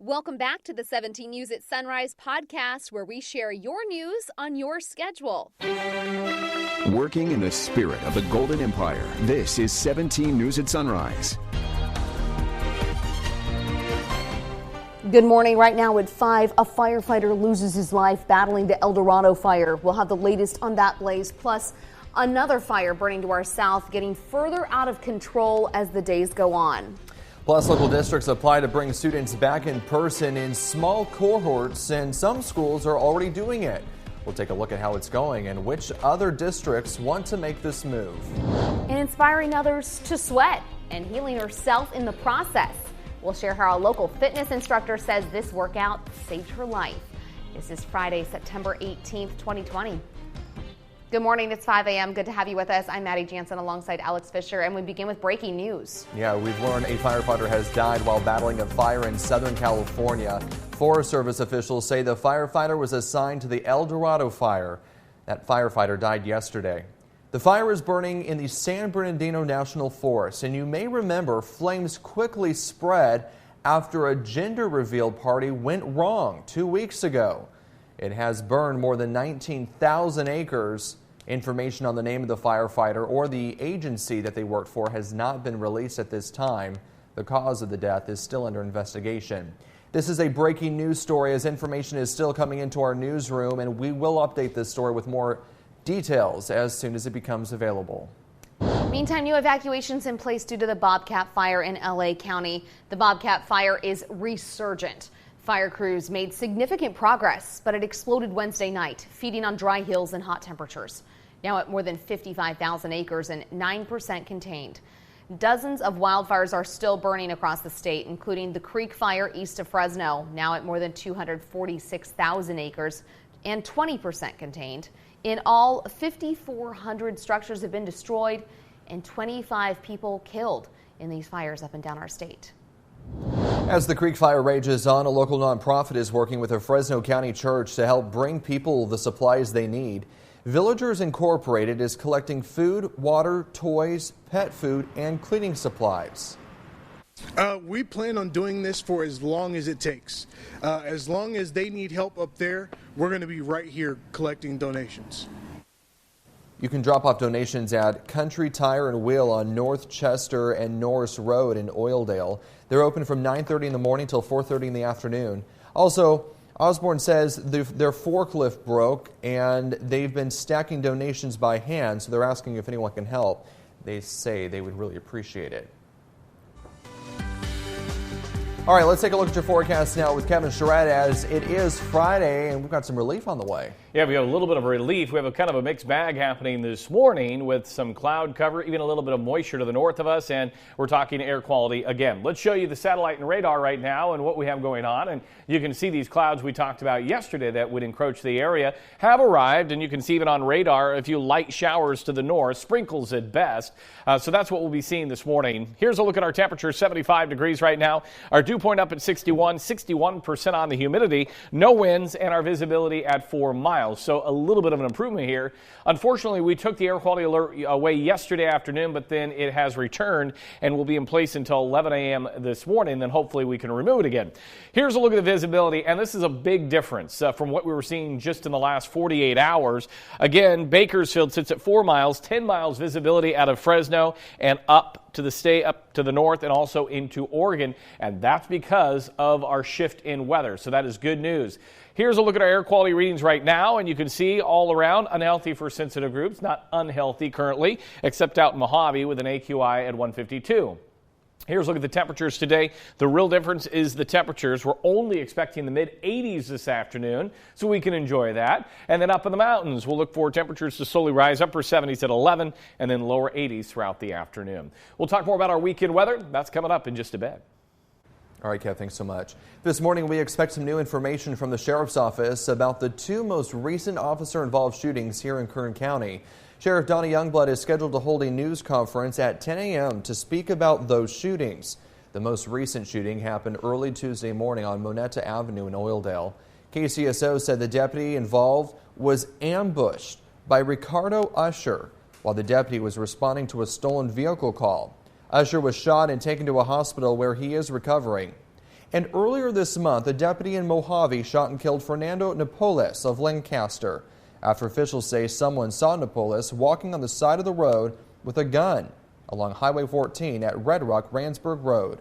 Welcome back to the 17 News at Sunrise podcast, where we share your news on your schedule. Working in the spirit of the Golden Empire, this is 17 News at Sunrise. Good morning. Right now at 5, a firefighter loses his life battling the El Dorado fire. We'll have the latest on that blaze, plus another fire burning to our south, getting further out of control as the days go on. Plus, local districts apply to bring students back in person in small cohorts, and some schools are already doing it. We'll take a look at how it's going and which other districts want to make this move. And inspiring others to sweat and healing herself in the process. We'll share how a local fitness instructor says this workout saved her life. This is Friday, September 18th, 2020. Good morning, it's 5 a.m. Good to have you with us. I'm Maddie Jansen alongside Alex Fisher, and we begin with breaking news. Yeah, we've learned a firefighter has died while battling a fire in Southern California. Forest Service officials say the firefighter was assigned to the El Dorado fire. That firefighter died yesterday. The fire is burning in the San Bernardino National Forest, and you may remember flames quickly spread after a gender reveal party went wrong 2 weeks ago. It has burned more than 19,000 acres. Information on the name of the firefighter or the agency that they worked for has not been released at this time. The cause of the death is still under investigation. This is a breaking news story as information is still coming into our newsroom, and we will update this story with more details as soon as it becomes available. Meantime, new evacuations in place due to the Bobcat fire in LA County. The Bobcat fire is resurgent. Fire crews made significant progress, but it exploded Wednesday night, feeding on dry hills and hot temperatures. Now at more than 55,000 acres and 9% contained. Dozens of wildfires are still burning across the state, including the Creek Fire east of Fresno, now at more than 246,000 acres and 20% contained. In all, 5,400 structures have been destroyed and 25 people killed in these fires up and down our state. As the Creek Fire rages on, a local nonprofit is working with a Fresno County church to help bring people the supplies they need. Villagers Incorporated is collecting food, water, toys, pet food, and cleaning supplies. We plan on doing this for as long as it takes. As long as they need help up there, we're going to be right here collecting donations. You can drop off donations at Country Tire and Wheel on North Chester and Norris Road in Oildale. They're open from 9:30 in the morning till 4:30 in the afternoon. Also, Osborne says their forklift broke and they've been stacking donations by hand, so they're asking if anyone can help. They say they would really appreciate it. All right, let's take a look at your forecast now with Kevin Charette, as it is Friday and we've got some relief on the way. Yeah, we have a little bit of relief. We have a kind of a mixed bag happening this morning with some cloud cover, even a little bit of moisture to the north of us, and we're talking air quality again. Let's show you the satellite and radar right now and what we have going on, and you can see these clouds we talked about yesterday that would encroach the area have arrived, and you can see even on radar a few light showers to the north, sprinkles at best. So that's what we'll be seeing this morning. Here's a look at our temperature, 75 degrees right now. Our dew point up at 61% on the humidity, no winds, and our visibility at 4 miles. So a little bit of an improvement here. Unfortunately, we took the air quality alert away yesterday afternoon, but then it has returned and will be in place until 11 a.m. this morning. Then hopefully we can remove it again. Here's a look at the visibility, and this is a big difference from what we were seeing just in the last 48 hours. Again, Bakersfield sits at 4 miles, 10 miles visibility out of Fresno and up to the north and also into Oregon, and that's because of our shift in weather. So that is good news. Here's a look at our air quality readings right now, and you can see all around unhealthy for sensitive groups, not unhealthy currently, except out in Mojave with an AQI at 152. Here's a look at the temperatures today. The real difference is the temperatures. We're only expecting the mid-80s this afternoon, so we can enjoy that. And then up in the mountains, we'll look for temperatures to slowly rise, upper 70s at 11, and then lower 80s throughout the afternoon. We'll talk more about our weekend weather. That's coming up in just a bit. All right, Kev, thanks so much. This morning, we expect some new information from the Sheriff's Office about the two most recent officer-involved shootings here in Kern County. Sheriff Donnie Youngblood is scheduled to hold a news conference at 10 a.m. to speak about those shootings. The most recent shooting happened early Tuesday morning on Moneta Avenue in Oildale. KCSO said the deputy involved was ambushed by Ricardo Usher while the deputy was responding to a stolen vehicle call. Usher was shot and taken to a hospital where he is recovering. And earlier this month, a deputy in Mojave shot and killed Fernando Napoles of Lancaster after officials say someone saw Napoles walking on the side of the road with a gun along Highway 14 at Red Rock Randsburg Road.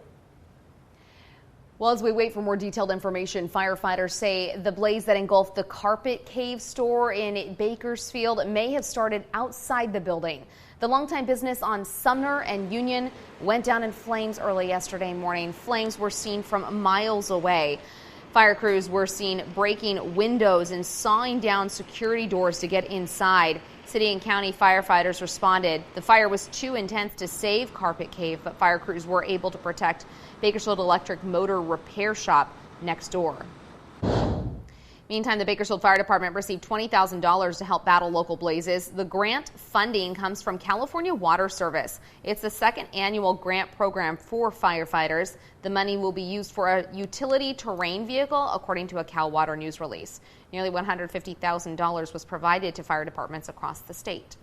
Well, as we wait for more detailed information, firefighters say the blaze that engulfed the Carpet Cave store in Bakersfield may have started outside the building. The longtime business on Sumner and Union went down in flames early yesterday morning. Flames were seen from miles away. Fire crews were seen breaking windows and sawing down security doors to get inside. City and county firefighters responded. The fire was too intense to save Carpet Cave, but fire crews were able to protect Bakersfield Electric Motor Repair Shop next door. Meantime, the Bakersfield Fire Department received $20,000 to help battle local blazes. The grant funding comes from California Water Service. It's the second annual grant program for firefighters. The money will be used for a utility terrain vehicle, according to a Cal Water news release. Nearly $150,000 was provided to fire departments across the state.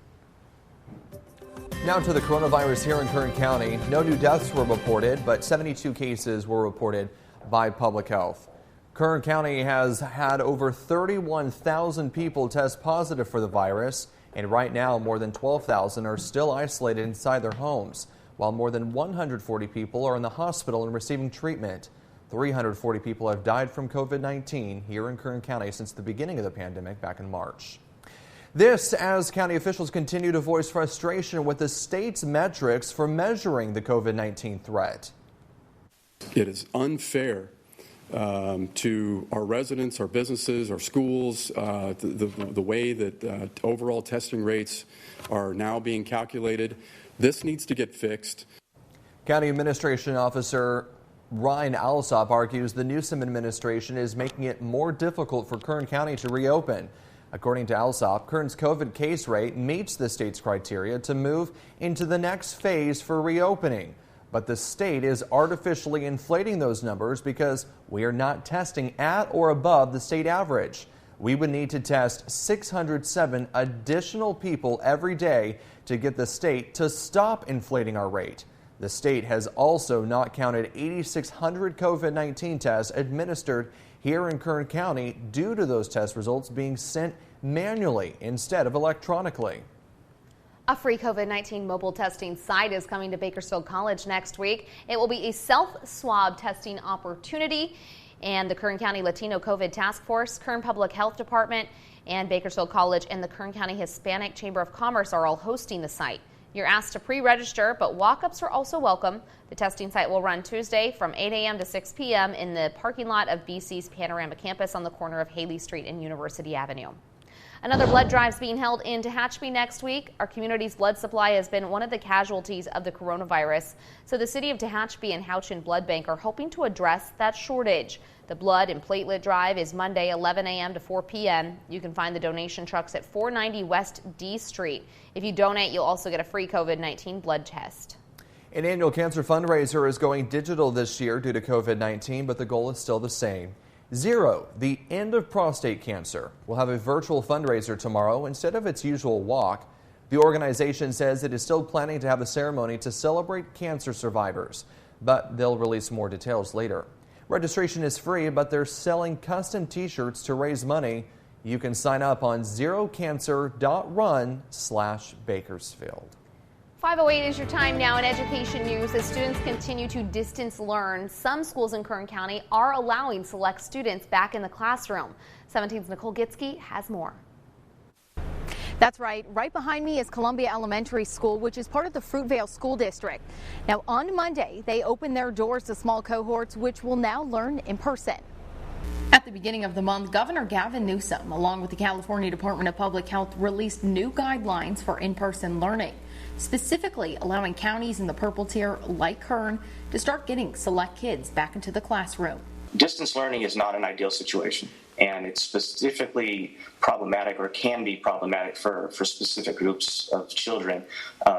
Now to the coronavirus here in Kern County. No new deaths were reported, but 72 cases were reported by public health. Kern County has had over 31,000 people test positive for the virus, and right now more than 12,000 are still isolated inside their homes, while more than 140 people are in the hospital and receiving treatment. 340 people have died from COVID-19 here in Kern County since the beginning of the pandemic back in March. This as county officials continue to voice frustration with the state's metrics for measuring the COVID-19 threat. It is unfair to our residents, our businesses, our schools, the way that overall testing rates are now being calculated. This needs to get fixed. County Administration Officer Ryan Alsop argues the Newsom administration is making it more difficult for Kern County to reopen. According to Alsop, Kern's COVID case rate meets the state's criteria to move into the next phase for reopening. But the state is artificially inflating those numbers because we are not testing at or above the state average. We would need to test 607 additional people every day to get the state to stop inflating our rate. The state has also not counted 8,600 COVID-19 tests administered here in Kern County due to those test results being sent manually instead of electronically. A free COVID-19 mobile testing site is coming to Bakersfield College next week. It will be a self-swab testing opportunity, and the Kern County Latino COVID Task Force, Kern Public Health Department, and Bakersfield College and the Kern County Hispanic Chamber of Commerce are all hosting the site. You're asked to pre-register, but walk-ups are also welcome. The testing site will run Tuesday from 8 a.m. to 6 p.m. in the parking lot of BC's Panorama Campus on the corner of Haley Street and University Avenue. Another blood drive is being held in Tehachapi next week. Our community's blood supply has been one of the casualties of the coronavirus, so the city of Tehachapi and Houchin Blood Bank are hoping to address that shortage. The blood and platelet drive is Monday 11 a.m. to 4 p.m. You can find the donation trucks at 490 West D Street. If you donate, you'll also get a free COVID-19 blood test. An annual cancer fundraiser is going digital this year due to COVID-19, but the goal is still the same. Zero, the end of prostate cancer, will have a virtual fundraiser tomorrow instead of its usual walk. The organization says it is still planning to have a ceremony to celebrate cancer survivors, but they'll release more details later. Registration is free, but they're selling custom t-shirts to raise money. You can sign up on zerocancer.run/Bakersfield. 5:08 is your time now in education news. As students continue to distance learn, some schools in Kern County are allowing select students back in the classroom. 17's Nicole Gitsky has more. That's right. Right behind me is Columbia Elementary School, which is part of the Fruitvale School District. Now, on Monday, they opened their doors to small cohorts, which will now learn in person. At the beginning of the month, Governor Gavin Newsom, along with the California Department of Public Health, released new guidelines for in-person learning, specifically allowing counties in the purple tier, like Kern, to start getting select kids back into the classroom. Distance learning is not an ideal situation, and it's specifically problematic or can be problematic for specific groups of children,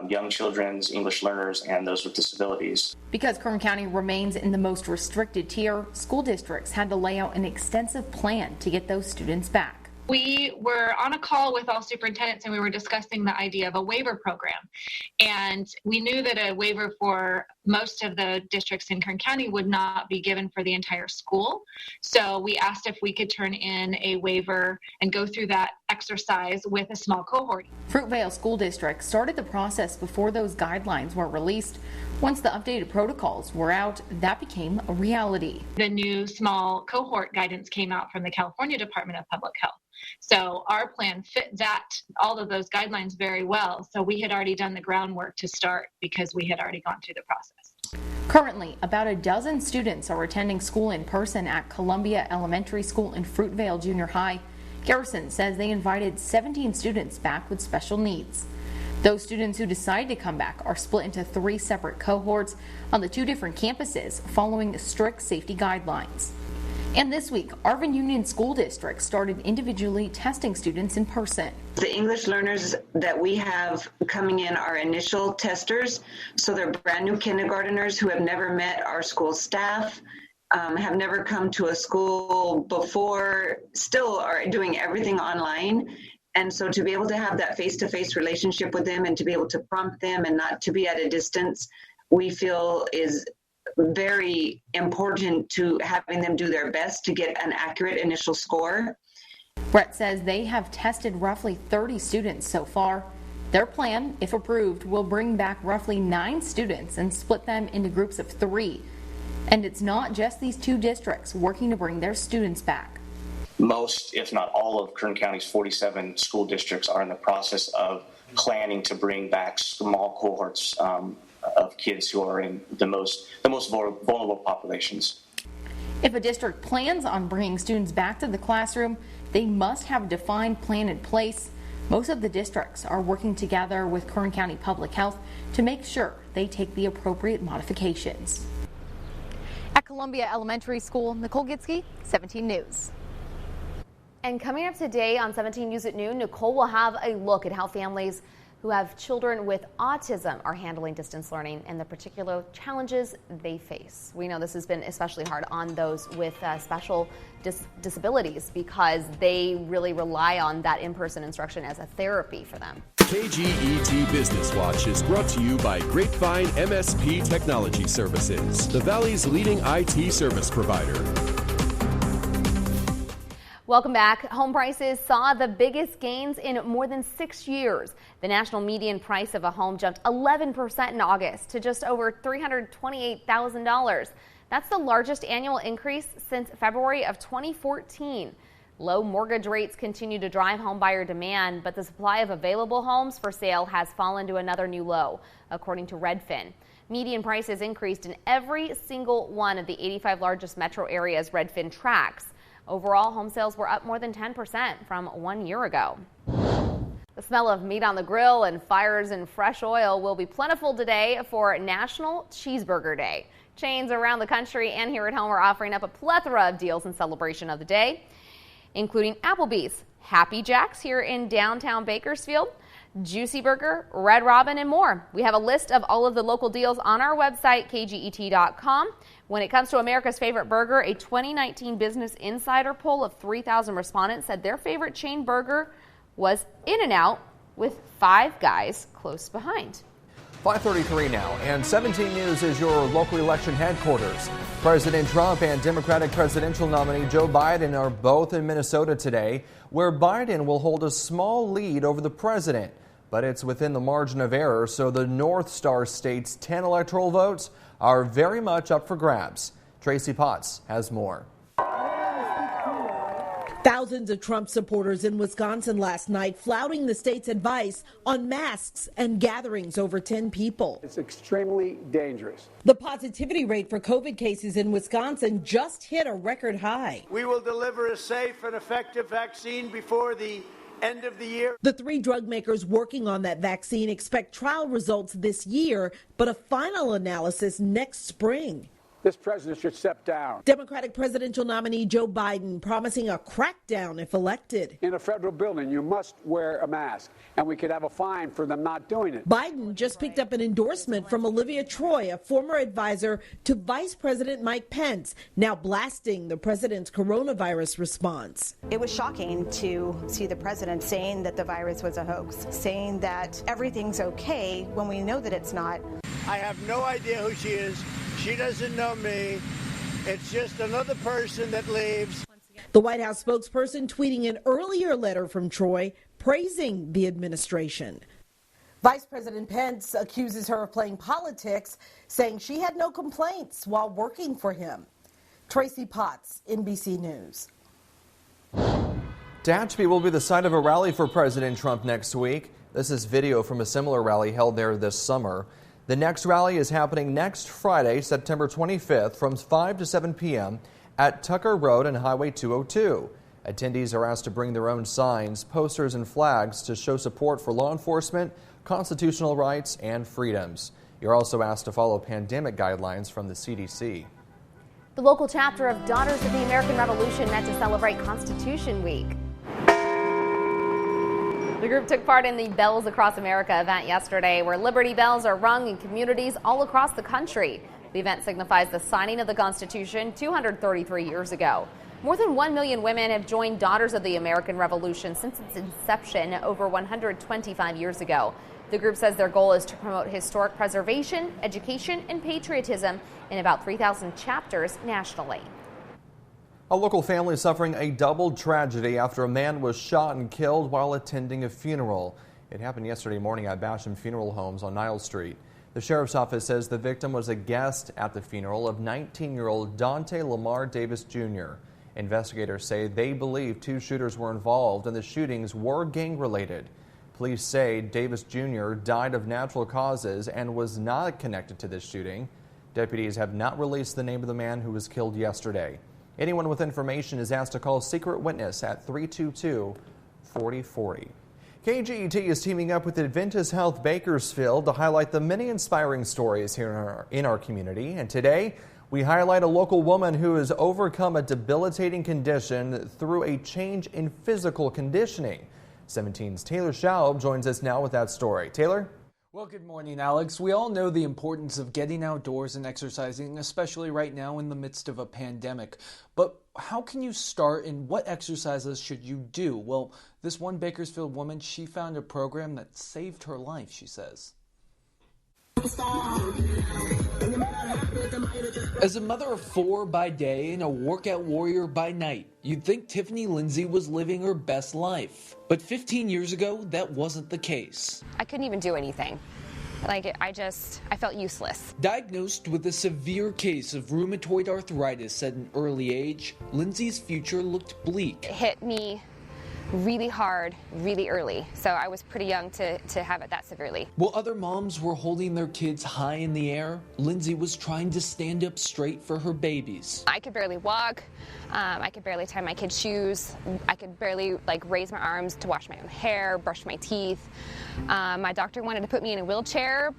young children's English learners, and those with disabilities. Because Kern County remains in the most restricted tier, school districts had to lay out an extensive plan to get those students back. We were on a call with all superintendents and we were discussing the idea of a waiver program. And we knew that a waiver for most of the districts in Kern County would not be given for the entire school. So we asked if we could turn in a waiver and go through that exercise with a small cohort. Fruitvale School District started the process before those guidelines were released. Once the updated protocols were out, that became a reality. The new small cohort guidance came out from the California Department of Public Health. So our plan fit all of those guidelines very well. So we had already done the groundwork to start because we had already gone through the process. Currently, about a dozen students are attending school in person at Columbia Elementary School and Fruitvale Junior High. Garrison says they invited 17 students back with special needs. Those students who decide to come back are split into 3 separate cohorts on the 2 different campuses following strict safety guidelines. And this week, Arvin Union School District started individually testing students in person. The English learners that we have coming in are initial testers, so they're brand new kindergarteners who have never met our school staff, have never come to a school before, still are doing everything online. And so to be able to have that face-to-face relationship with them and to be able to prompt them and not to be at a distance, we feel is very important to having them do their best to get an accurate initial score. Brett says they have tested roughly 30 students so far. Their plan, if approved, will bring back roughly 9 students and split them into groups of 3. And it's not just these 2 districts working to bring their students back. Most, if not all, of Kern County's 47 school districts are in the process of planning to bring back small cohorts of kids who are in the most vulnerable populations. If a district plans on bringing students back to the classroom, they must have a defined plan in place. Most of the districts are working together with Kern County Public Health to make sure they take the appropriate modifications. At Columbia Elementary School, Nicole Gitsky, 17 News. And coming up today on 17 News at noon, Nicole will have a look at how families who have children with autism are handling distance learning and the particular challenges they face. We know this has been especially hard on those with special disabilities because they really rely on that in-person instruction as a therapy for them. KGET Business Watch is brought to you by Grapevine MSP Technology Services, the Valley's leading IT service provider. Welcome back. Home prices saw the biggest gains in more than 6 years. The national median price of a home jumped 11% in August to just over $328,000. That's the largest annual increase since February of 2014. Low mortgage rates continue to drive home buyer demand, but the supply of available homes for sale has fallen to another new low, according to Redfin. Median prices increased in every single one of the 85 largest metro areas Redfin tracks. Overall, home sales were up more than 10% from 1 year ago. The smell of meat on the grill and fires and fresh oil will be plentiful today for National Cheeseburger Day. Chains around the country and here at home are offering up a plethora of deals in celebration of the day, including Applebee's, Happy Jack's here in downtown Bakersfield, Juicy Burger, Red Robin, and more. We have a list of all of the local deals on our website, kget.com. When it comes to America's favorite burger, a 2019 Business Insider poll of 3,000 respondents said their favorite chain burger was In-N-Out, with Five Guys close behind. 5:33 now, and 17 News is your local election headquarters. President Trump and Democratic presidential nominee Joe Biden are both in Minnesota today, where Biden will hold a small lead over the president. But it's within the margin of error, so the North Star State's 10 electoral votes are very much up for grabs. Tracy Potts has more. Thousands of Trump supporters in Wisconsin last night flouting the state's advice on masks and gatherings over 10 people. It's extremely dangerous. The positivity rate for COVID cases in Wisconsin just hit a record high. We will deliver a safe and effective vaccine before the end of the year. The 3 drug makers working on that vaccine expect trial results this year, but a final analysis next spring. This president should step down. Democratic presidential nominee Joe Biden promising a crackdown if elected. In a federal building, you must wear a mask, and we could have a fine for them not doing it. Biden just picked up an endorsement from Olivia Troy, a former advisor to Vice President Mike Pence, now blasting the president's coronavirus response. It was shocking to see the president saying that the virus was a hoax, saying that everything's okay when we know that it's not. I have no idea who she is. She doesn't know me. It's just another person that leaves. The White House spokesperson tweeting an earlier letter from Troy praising the administration. Vice President Pence accuses her of playing politics, saying she had no complaints while working for him. Tracy Potts, NBC News. Tehachapi will be the site of a rally for President Trump next week. This is video from a similar rally held there this summer. The next rally is happening next Friday, September 25th from 5 to 7 p.m. at Tucker Road and Highway 202. Attendees are asked to bring their own signs, posters, and flags to show support for law enforcement, constitutional rights, and freedoms. You're also asked to follow pandemic guidelines from the CDC. The local chapter of Daughters of the American Revolution met to celebrate Constitution Week. The group took part in the Bells Across America event yesterday, where Liberty bells are rung in communities all across the country. The event signifies the signing of the Constitution 233 years ago. More than 1 million women have joined Daughters of the American Revolution since its inception over 125 years ago. The group says their goal is to promote historic preservation, education, and patriotism in about 3,000 chapters nationally. A local family suffering a double tragedy after a man was shot and killed while attending a funeral. It happened yesterday morning at Basham Funeral Homes on Niles Street. The sheriff's office says the victim was a guest at the funeral of 19-year-old Dante Lamar Davis Jr. Investigators say they believe 2 shooters were involved and the shootings were gang-related. Police say Davis Jr. died of natural causes and was not connected to this shooting. Deputies have not released the name of the man who was killed yesterday. Anyone with information is asked to call Secret Witness at 322-4040. KGET is teaming up with Adventist Health Bakersfield to highlight the many inspiring stories here in our community. And today, we highlight a local woman who has overcome a debilitating condition through a change in physical conditioning. 17's Taylor Schaub joins us now with that story. Taylor? Well, good morning, Alex. We all know the importance of getting outdoors and exercising, especially right now in the midst of a pandemic. But how can you start and what exercises should you do? Well, this one Bakersfield woman, she found a program that saved her life, she says. As a mother of 4 by day and a workout warrior by night, you'd think Tiffany Lindsay was living her best life. But 15 years ago, that wasn't the case. I couldn't even do anything. I felt useless. Diagnosed with a severe case of rheumatoid arthritis at an early age, Lindsay's future looked bleak. It hit me really hard, really early. So I was pretty young to have it that severely. While other moms were holding their kids high in the air, Lindsay was trying to stand up straight for her babies. I could barely walk. I could barely tie my kids' shoes. I could barely raise my arms to wash my own hair, brush my teeth. My doctor wanted to put me in a wheelchair,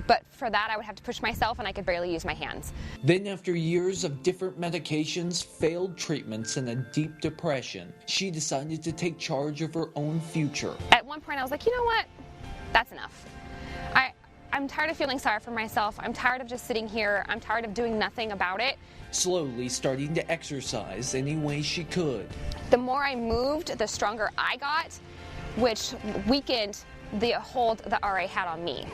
but for that I would have to push myself and I could barely use my hands. Then after years of different medications, failed treatments, and a deep depression, she decided to take charge of her own future. At one point I was like, you know what? That's enough. I'm tired of feeling sorry for myself. I'm tired of just sitting here. I'm tired of doing nothing about it. Slowly starting to exercise any way she could. The more I moved, the stronger I got, which weakened the hold that RA had on me.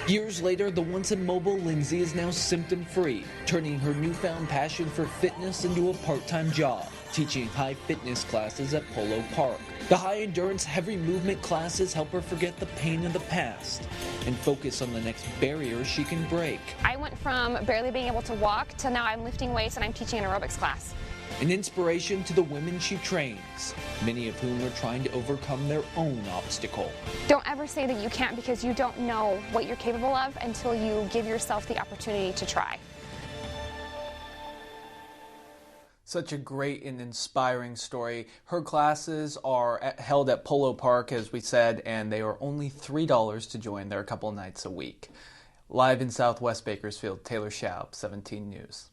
Years later, the once immobile Lindsay is now symptom-free, turning her newfound passion for fitness into a part-time job, teaching high fitness classes at Polo Park. The high-endurance, heavy movement classes help her forget the pain of the past and focus on the next barrier she can break. I went from barely being able to walk to now I'm lifting weights and I'm teaching an aerobics class. An inspiration to the women she trains, many of whom are trying to overcome their own obstacle. Don't ever say that you can't, because you don't know what you're capable of until you give yourself the opportunity to try. Such a great and inspiring story. Her classes are held at Polo Park, as we said, and they are only $3 to join. They're a couple nights a week. Live in Southwest Bakersfield, Taylor Schaub, 17 News.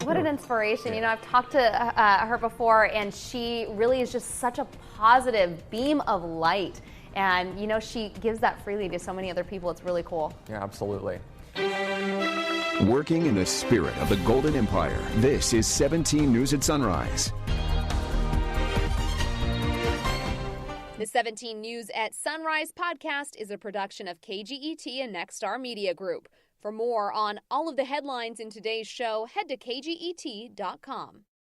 What an inspiration. You know, I've talked to her before, and she really is just such a positive beam of light. And, you know, she gives that freely to so many other people. It's really cool. Yeah, absolutely. Working in the spirit of the Golden Empire, this is 17 News at Sunrise. The 17 News at Sunrise podcast is a production of KGET and Nexstar Media Group. For more on all of the headlines in today's show, head to kget.com.